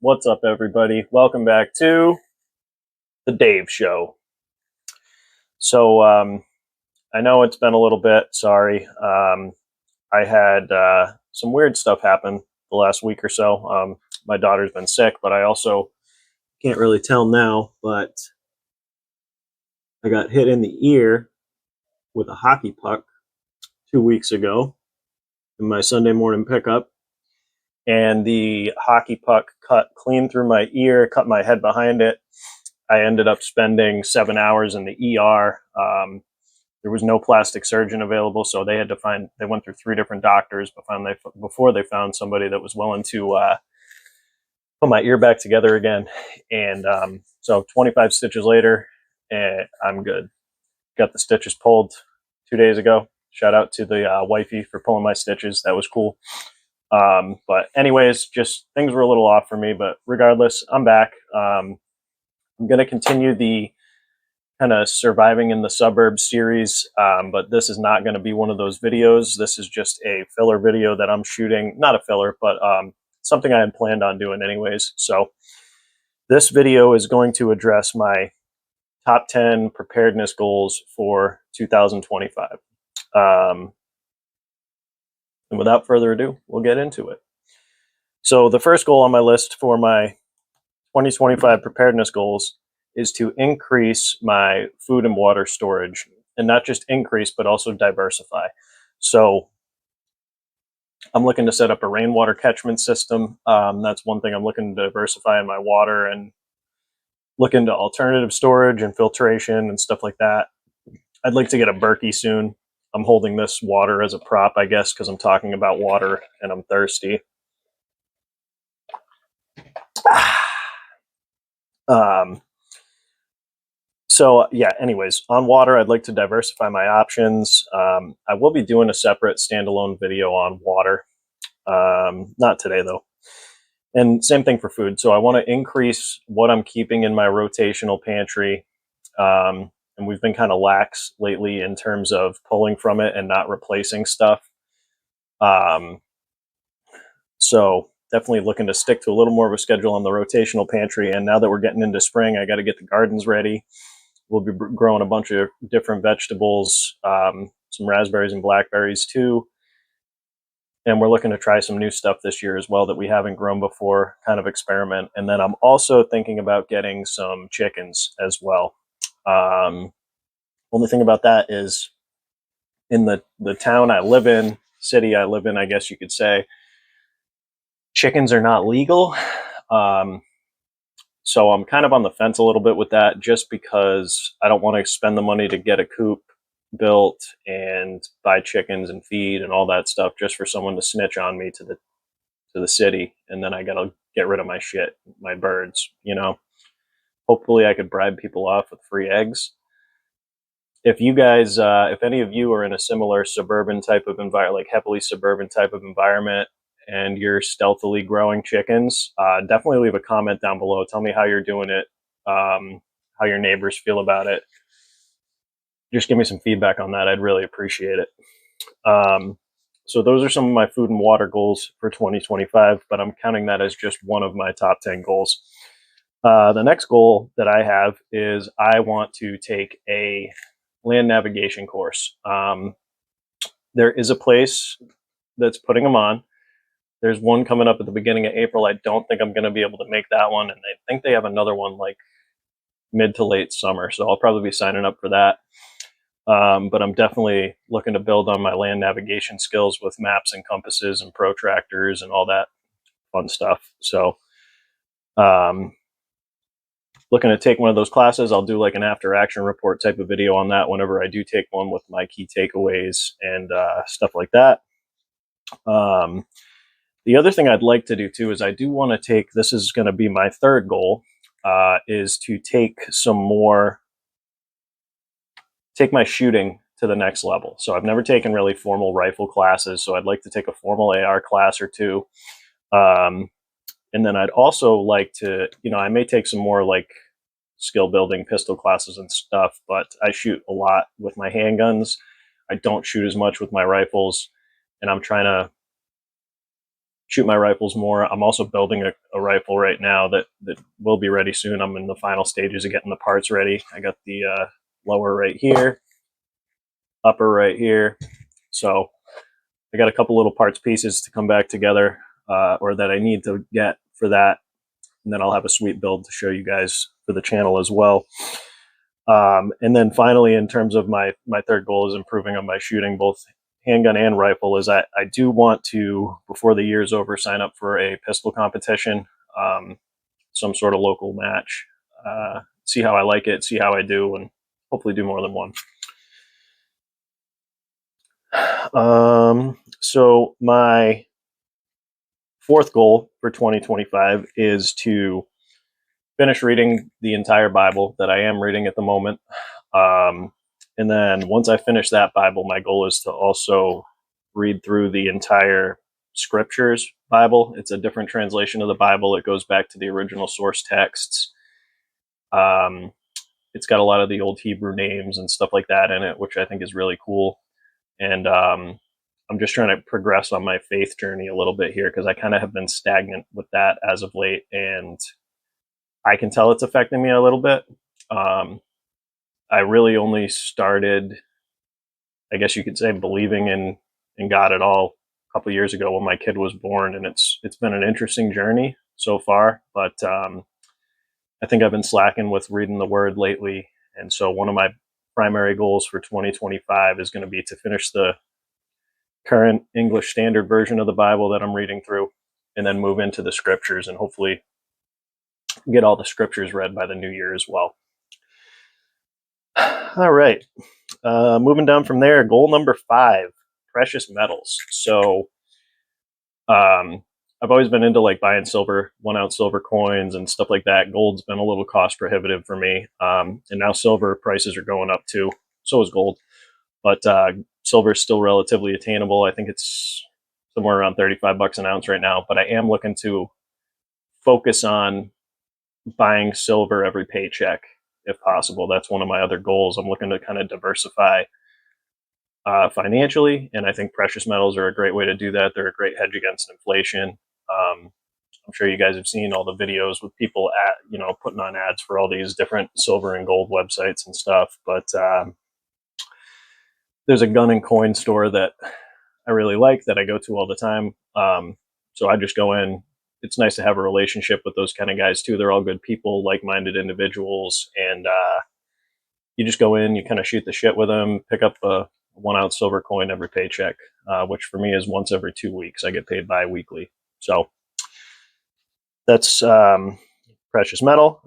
What's up, everybody? Welcome back to the Dave Show. So, I know it's been a little bit. Sorry. I had some weird stuff happen the last week or so. My daughter's been sick, but I also can't really tell now, but I got hit in the ear with a hockey puck 2 weeks ago in my Sunday morning pickup. And the hockey puck cut clean through my ear, cut my head behind it. I ended up spending 7 hours in the ER. There was no plastic surgeon available, so they went through 3 different doctors before they found somebody that was willing to put my ear back together again. And so 25 stitches later, I'm good. Got the stitches pulled 2 days ago. Shout out to the wifey for pulling my stitches. That was cool. But anyways, just things were a little off for me, but regardless, I'm back. I'm going to continue the kind of surviving in the suburbs series, but this is not going to be one of those videos. This is just a filler video that I'm shooting. Not a filler, but something I had planned on doing anyways. So this video is going to address my top 10 preparedness goals for 2025. And without further ado, we'll get into it. So the first goal on my list for my 2025 preparedness goals is to increase my food and water storage, and not just increase, but also diversify. So I'm looking to set up a rainwater catchment system. That's one thing I'm looking to diversify in my water, and look into alternative storage and filtration and stuff like that. I'd like to get a Berkey soon. I'm holding this water as a prop, I guess, because I'm talking about water and I'm thirsty. So yeah, anyways, on water, I'd like to diversify my options. I will be doing a separate standalone video on water. Not today though. And same thing for food. So I want to increase what I'm keeping in my rotational pantry. And we've been kind of lax lately in terms of pulling from it and not replacing stuff. So definitely looking to stick to a little more of a schedule on the rotational pantry. And now that we're getting into spring, I got to get the gardens ready. We'll be growing a bunch of different vegetables, some raspberries and blackberries too. And we're looking to try some new stuff this year as well that we haven't grown before, kind of experiment. And then I'm also thinking about getting some chickens as well. Only thing about that is in the town I live in, city I live in, I guess you could say, chickens are not legal. So I'm kind of on the fence a little bit with that, just because I don't want to spend the money to get a coop built and buy chickens and feed and all that stuff just for someone to snitch on me to the city, and then I gotta get rid of my shit, my birds, you know. Hopefully I could bribe people off with free eggs. If you guys, if any of you are in a similar suburban type of environment, like heavily suburban type of environment, and you're stealthily growing chickens, definitely leave a comment down below. Tell me how you're doing it, how your neighbors feel about it. Just give me some feedback on that. I'd really appreciate it. So those are some of my food and water goals for 2025, but I'm counting that as just one of my top 10 goals. The next goal that I have is I want to take a land navigation course. There is a place that's putting them on. There's one coming up at the beginning of April. I don't think I'm going to be able to make that one, and I think they have another one like mid to late summer, so I'll probably be signing up for that. But I'm definitely looking to build on my land navigation skills with maps and compasses and protractors and all that fun stuff. So looking to take one of those classes. I'll do like an after action report type of video on that whenever I do take one, with my key takeaways and stuff like that. The other thing I'd like to do too is I do want to take, this is going to be my third goal, is to take my shooting to the next level. So I've never taken really formal rifle classes, so I'd like to take a formal AR class or two. And then I'd also like to, I may take some more like skill building pistol classes and stuff, but I shoot a lot with my handguns. I don't shoot as much with my rifles, and I'm trying to shoot my rifles more. I'm also building a rifle right now that will be ready soon. I'm in the final stages of getting the parts ready. I got the lower right here, upper right here. So I got a couple little parts pieces to come back together, or that I need to get for that. And then I'll have a sweet build to show you guys for the channel as well. And then finally, in terms of my third goal is improving on my shooting, both handgun and rifle, is I do want to, before the year's over, sign up for a pistol competition, some sort of local match, see how I like it, see how I do, and hopefully do more than one. So my fourth goal for 2025 is to finish reading the entire Bible that I am reading at the moment. And then once I finish that Bible, my goal is to also read through the entire Scriptures Bible. It's a different translation of the Bible. It goes back to the original source texts. It's got a lot of the old Hebrew names and stuff like that in it, which I think is really cool. And I'm just trying to progress on my faith journey a little bit here, because I kind of have been stagnant with that as of late, and I can tell it's affecting me a little bit. I really only started, I guess you could say, believing in God at all a couple years ago when my kid was born, and it's been an interesting journey so far. But I think I've been slacking with reading the Word lately, and so one of my primary goals for 2025 is going to be to finish the current English Standard Version of the Bible that I'm reading through, and then move into the Scriptures, and hopefully get all the Scriptures read by the new year as well. All right. Moving down from there, goal number 5, precious metals. So I've always been into like buying silver, 1 ounce silver coins and stuff like that. Gold's been a little cost prohibitive for me. And now silver prices are going up too. So is gold. But silver is still relatively attainable. I think it's somewhere around $35 an ounce right now. But I am looking to focus on buying silver every paycheck if possible. That's one of my other goals. I'm looking to kind of diversify financially, and I think precious metals are a great way to do that. They're a great hedge against inflation. I'm sure you guys have seen all the videos with people putting on ads for all these different silver and gold websites and stuff. But there's a gun and coin store that I really like that I go to all the time. So I just go in. It's nice to have a relationship with those kind of guys too. They're all good people, like-minded individuals, and you just go in, you kind of shoot the shit with them, pick up a 1 ounce silver coin every paycheck, which for me is once every 2 weeks. I get paid bi-weekly. So that's precious metal.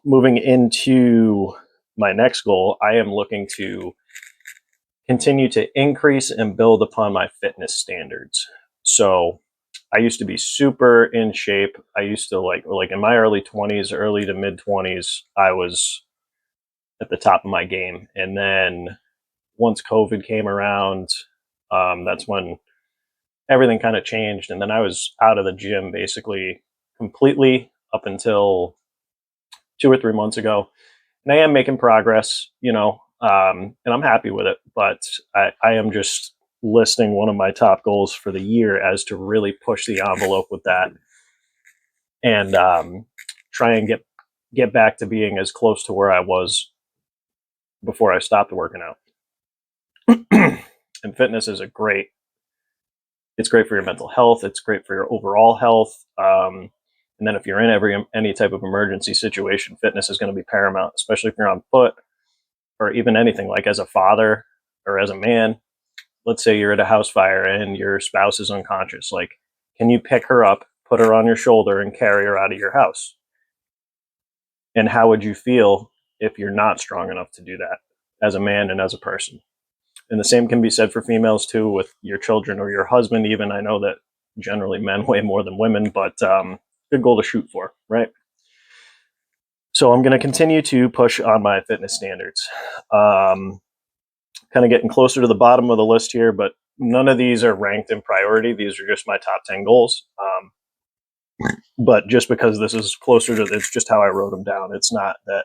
Moving into my next goal, I am looking to continue to increase and build upon my fitness standards. So I used to be super in shape. I used to like in my early 20s, early to mid 20s, I was at the top of my game. And then once COVID came around, that's when everything kind of changed. And then I was out of the gym basically completely up until 2 or 3 months ago. And I am making progress, and I'm happy with it. But I am just listing one of my top goals for the year as to really push the envelope with that, and try and get back to being as close to where I was before I stopped working out. And fitness is it's great for your mental health. It's great for your overall health. And then if you're in any type of emergency situation, fitness is going to be paramount, especially if you're on foot or even anything, like as a father or as a man. Let's say you're at a house fire and your spouse is unconscious. Like, can you pick her up, put her on your shoulder, and carry her out of your house? And how would you feel if you're not strong enough to do that as a man and as a person? And the same can be said for females too, with your children or your husband even. I know that generally men weigh more than women, but good goal to shoot for, right? So I'm going to continue to push on my fitness standards. Kind of getting closer to the bottom of the list here, but none of these are ranked in priority. These are just my top 10 goals. But just because this is closer to, it's just how I wrote them down. It's not that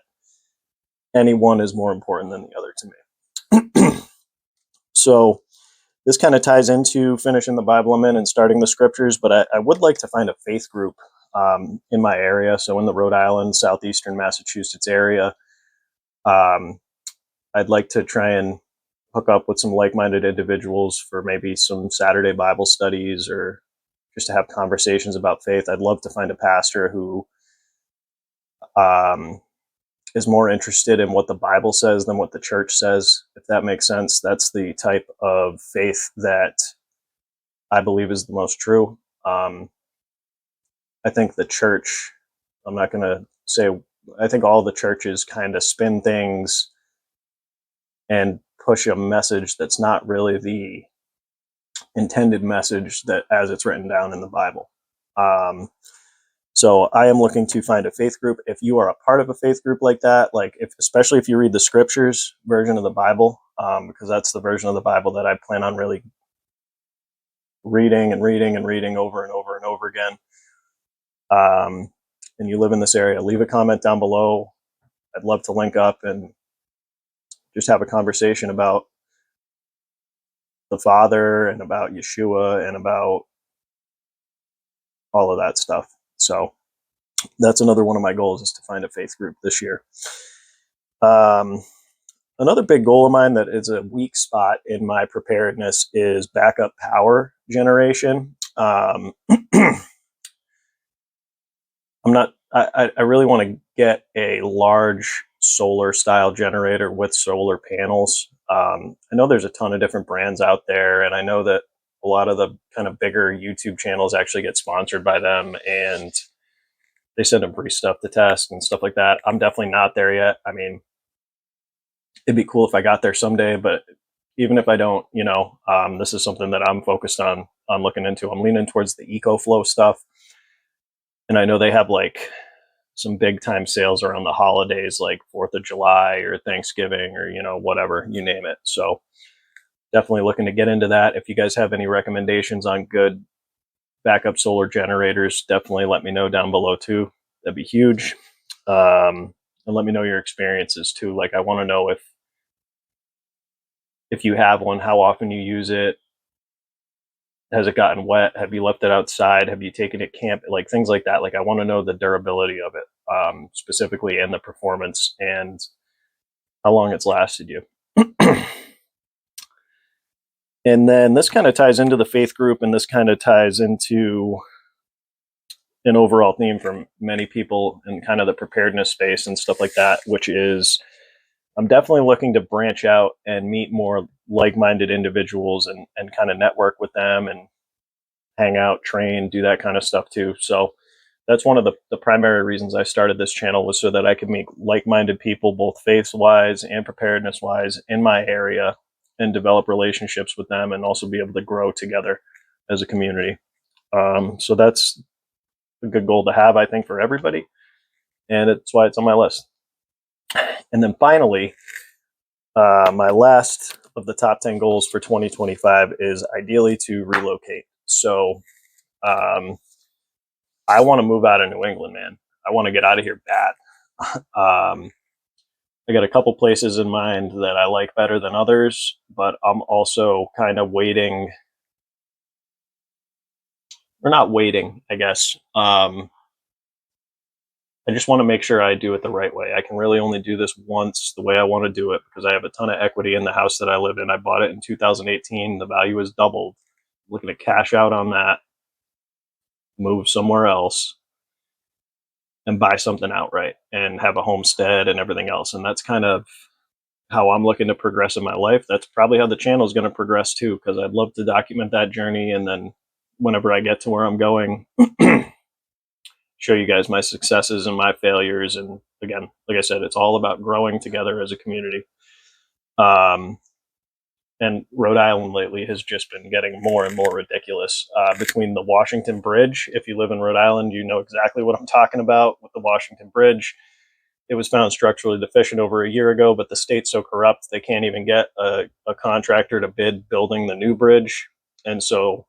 any one is more important than the other to me. So this kind of ties into finishing the Bible I'm in and starting the scriptures, but I would like to find a faith group in my area. So in the Rhode Island, southeastern Massachusetts area, I'd like to try and hook up with some like-minded individuals for maybe some Saturday Bible studies or just to have conversations about faith. I'd love to find a pastor who is more interested in what the Bible says than what the church says, if that makes sense. That's the type of faith that I believe is the most true. I think the church, I'm not going to say, I think all the churches kind of spin things and push a message that's not really the intended message that as it's written down in the Bible. So I am looking to find a faith group. If you are a part of a faith group like that, like especially if you read the scriptures version of the Bible, because that's the version of the Bible that I plan on really reading over and over and over again. And you live in this area, leave a comment down below. I'd love to link up and just have a conversation about the Father and about Yeshua and about all of that stuff. So that's another one of my goals, is to find a faith group this year. Another big goal of mine that is a weak spot in my preparedness is backup power generation. I really want to get a large solar style generator with solar panels. I know there's a ton of different brands out there, and I know that a lot of the kind of bigger YouTube channels actually get sponsored by them, and they send them free stuff to test and stuff like that. I'm definitely not there yet. I mean, it'd be cool if I got there someday, but even if I don't, this is something that I'm focused on looking into. I'm leaning towards the EcoFlow stuff. And I know they have like some big time sales around the holidays, like 4th of July or Thanksgiving or, whatever, you name it. So definitely looking to get into that. If you guys have any recommendations on good backup solar generators, definitely let me know down below too. That'd be huge. And let me know your experiences too. Like, I want to know if you have one, how often you use it. Has it gotten wet? Have you left it outside? Have you taken it camp? Like things like that. Like, I want to know the durability of it, specifically, and the performance and how long it's lasted you. And then this kind of ties into the faith group, and this kind of ties into an overall theme for many people in kind of the preparedness space and stuff like that, which is I'm definitely looking to branch out and meet more like-minded individuals and kind of network with them and hang out, train, do that kind of stuff too. So that's one of the primary reasons I started this channel, was so that I could meet like-minded people, both faith-wise and preparedness-wise, in my area and develop relationships with them, and also be able to grow together as a community. So that's a good goal to have, I think, for everybody. And it's why it's on my list. And then finally, my last of the top 10 goals for 2025 is ideally to relocate. So I want to move out of New England, man. I want to get out of here bad. I got a couple places in mind that I like better than others, but I'm also kind of waiting, or not waiting, I guess. I just want to make sure I do it the right way. I can really only do this once the way I want to do it, because I have a ton of equity in the house that I live in. I bought it in 2018. The value has doubled. I'm looking to cash out on that, move somewhere else, and buy something outright and have a homestead and everything else. And that's kind of how I'm looking to progress in my life. That's probably how the channel is going to progress too, because I'd love to document that journey. And then whenever I get to where I'm going, show you guys my successes and my failures. And again, like I said, it's all about growing together as a community. And Rhode Island lately has just been getting more and more ridiculous. Between the Washington Bridge, if you live in Rhode Island, you know exactly what I'm talking about with the Washington Bridge. It was found structurally deficient over a year ago, but the state's so corrupt they can't even get a contractor to bid building the new bridge. And so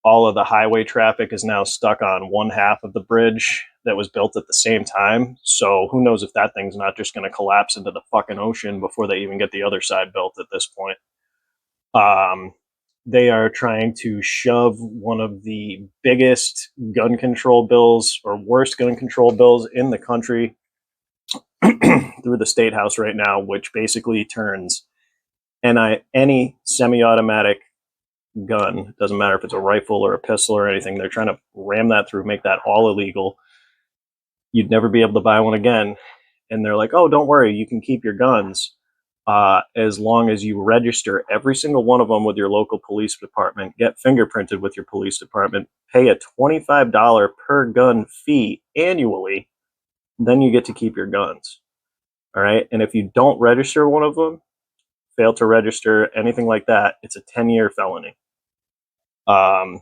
all of the highway traffic is now stuck on one half of the bridge that was built at the same time. So who knows if that thing's not just going to collapse into the fucking ocean before they even get the other side built at this point. they are trying to shove one of the biggest gun control bills or worst gun control bills in the country through the state house right now, which basically turns any semi-automatic gun, doesn't matter if it's a rifle or a pistol or anything, they're trying to ram that through, make that all illegal. You'd never be able to buy one again. And they're like, oh, don't worry, you can keep your guns as long as you register every single one of them with your local police department, get fingerprinted with your police department, pay a $25 per gun fee annually, then you get to keep your guns. All right. And if you don't register one of them, fail to register, anything like that, it's a 10-year felony. And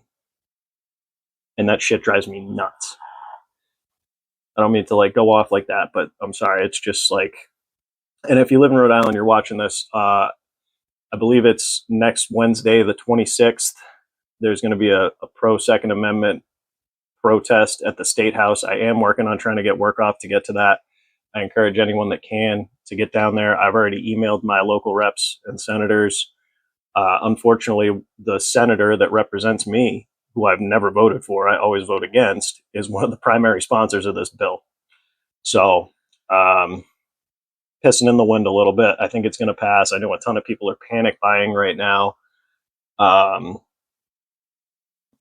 that shit drives me nuts. I don't mean to like go off like that, but I'm sorry. It's just like, and if you live in Rhode Island, you're watching this, I believe it's next Wednesday, the 26th. There's going to be a pro Second Amendment protest at the State House. I am working on trying to get work off to get to that. I encourage anyone that can to get down there. I've already emailed my local reps and senators. Unfortunately, the senator that represents me, who I've never voted for, I always vote against, is one of the primary sponsors of this bill. So, pissing in the wind a little bit. I think it's going to pass. I know a ton of people are panic buying right now.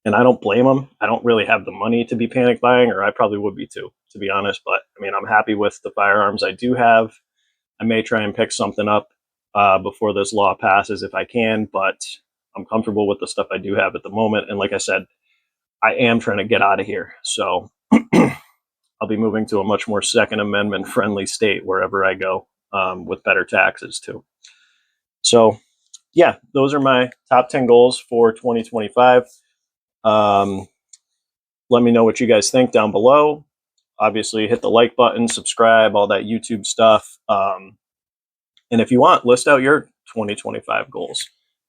And I don't blame them. I don't really have the money to be panic buying, or I probably would be too, to be honest. But I mean, I'm happy with the firearms I do have. I may try and pick something up before this law passes if I can, but I'm comfortable with the stuff I do have at the moment. And like I said, I am trying to get out of here. So I'll be moving to a much more Second Amendment friendly state wherever I go, with better taxes too. So yeah, those are my top 10 goals for 2025. Let me know what you guys think down below. Obviously, hit the like button, subscribe, all that YouTube stuff. And if you want, list out your 2025 goals.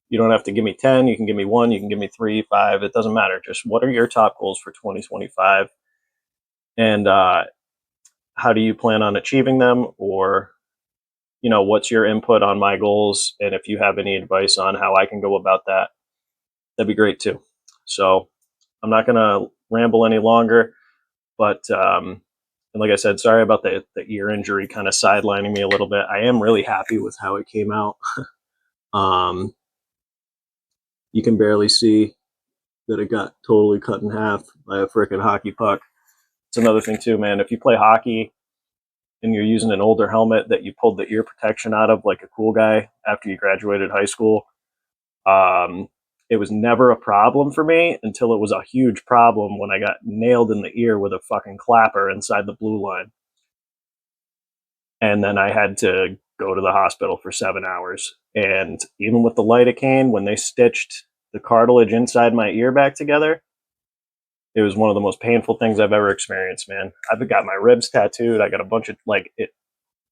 You don't have to give me 10. You can give me 1. You can give me 3, 5. It doesn't matter. Just what are your top goals for 2025? And how do you plan on achieving them? Or, you know, what's your input on my goals? And if you have any advice on how I can go about that, that'd be great too. So I'm not going to ramble any longer, but and like I said, sorry about the ear injury kind of sidelining me a little bit. I am really happy with how it came out. You can barely see that it got totally cut in half by a freaking hockey puck. It's another thing too, man. If you play hockey and you're using an older helmet that you pulled the ear protection out of like a cool guy after you graduated high school, it was never a problem for me until it was a huge problem when I got nailed in the ear with a fucking clapper inside the blue line. And then I had to go to the hospital for 7 hours. And even with the lidocaine, when they stitched the cartilage inside my ear back together, it was one of the most painful things I've ever experienced, man. I've got my ribs tattooed. I got a bunch of, like, it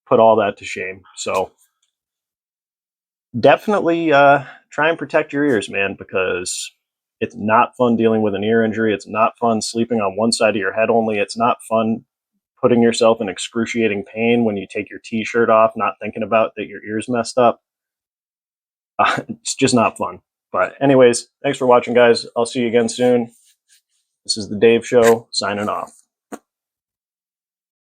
put all that to shame. So definitely try and protect your ears, man, because it's not fun dealing with an ear injury. It's not fun sleeping on one side of your head only. It's not fun putting yourself in excruciating pain when you take your t-shirt off, not thinking about that your ear's messed up. It's just not fun. But anyways, thanks for watching, guys. I'll see you again soon. This is the Dave Show, signing off.